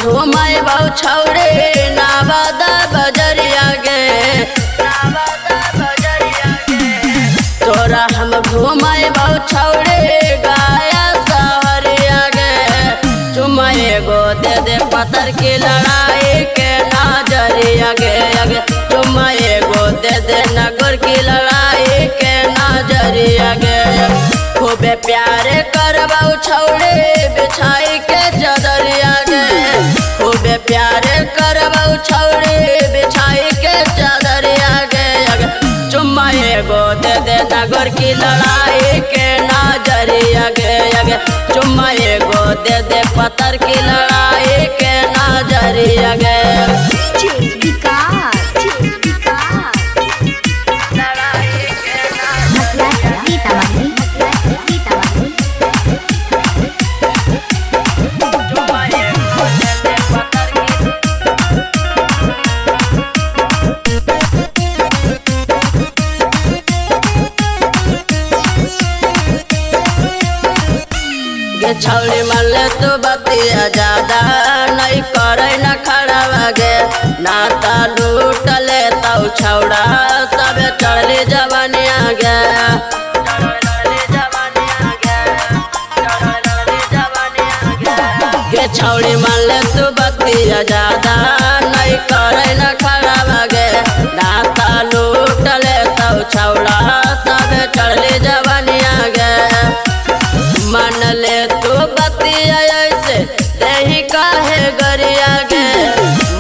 घुमाए बहु छौड़े नावादा बजरिया गे, तोरा हम घुमाए बहु छौड़े गाया सहरिया गे। चुम्मा एगो दे दे पत्थर की लड़ाई के नजरिया गे, चुम्मा एगो दे दे नगर की लड़ाई के नजरिया गे। खूबे प्यारे करबाऊ छौड़े बिछाई के चदरिया गे, खूबे प्यारे करबाऊ छौड़े बिछाई के चदरिया गे। चुम्मा एगो दे दे नगर की लड़ाई के नजरिया गे, चुम्मा एगो दे दे पत्थर की लड़ाई के नजरिया गे। छौड़ी मल्ले तू बतिया ज्यादा नहीं करे न खड़ा गे, नाता लूटले तौ छौड़ा सब चढ़ली जवानिया गे। गे छौड़ी मल्ले तू बतिया ज्यादा नहीं करे न खड़ा गे, नाता लूटले तौ छौड़ा सब चढ़ली जवानिया गे। मन ले तू बतिया ऐसे दही काहे गरिया गे,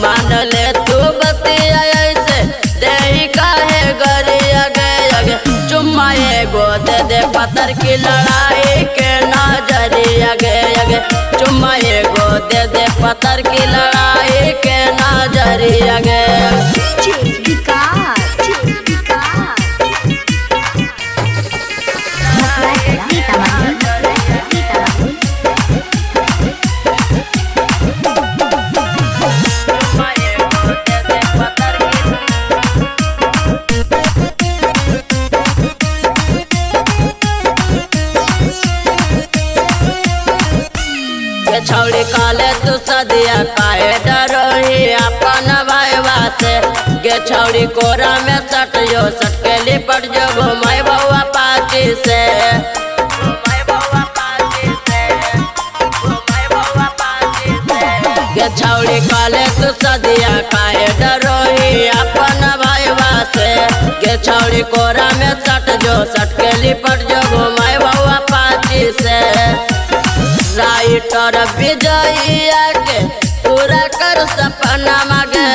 मान ले तू बतिया ऐसे दही काहे गरिया गे। चुम्मा एगो दे दे पत्थर की लड़ाई के नजरिया गे, चुम्मा एगो दे दे पत्थर की लड़ाई के नजरिया गे। छौड़ी काले तू सदिया काहे डरोही अपन भाईवा से गे। छौड़ी कोरा में सटियो सटके लिपट जो घुमाए बउआ पाची से, गे छौड़ी काले तू सदिया काहे डरोही अपन भाईवा से गे। छौड़ी कोरा में सट जो सटके लिपट जो घुमाए बउआ पाची से। राइटर विजयिया के पूरा कर सपना मांगे,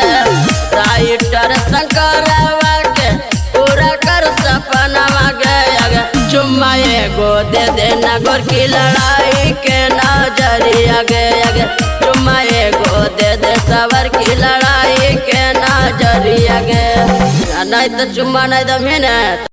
राइटर शंकरवा के पूरा कर सपना मांगे। चुम्मा एगो दे दे नगर की लड़ाई के नजरिया गे, चुम्मा एगो दे दे सवर की लड़ाई के नजरिया गे। नहीं तो चुम्मा नहीं तो मिनट।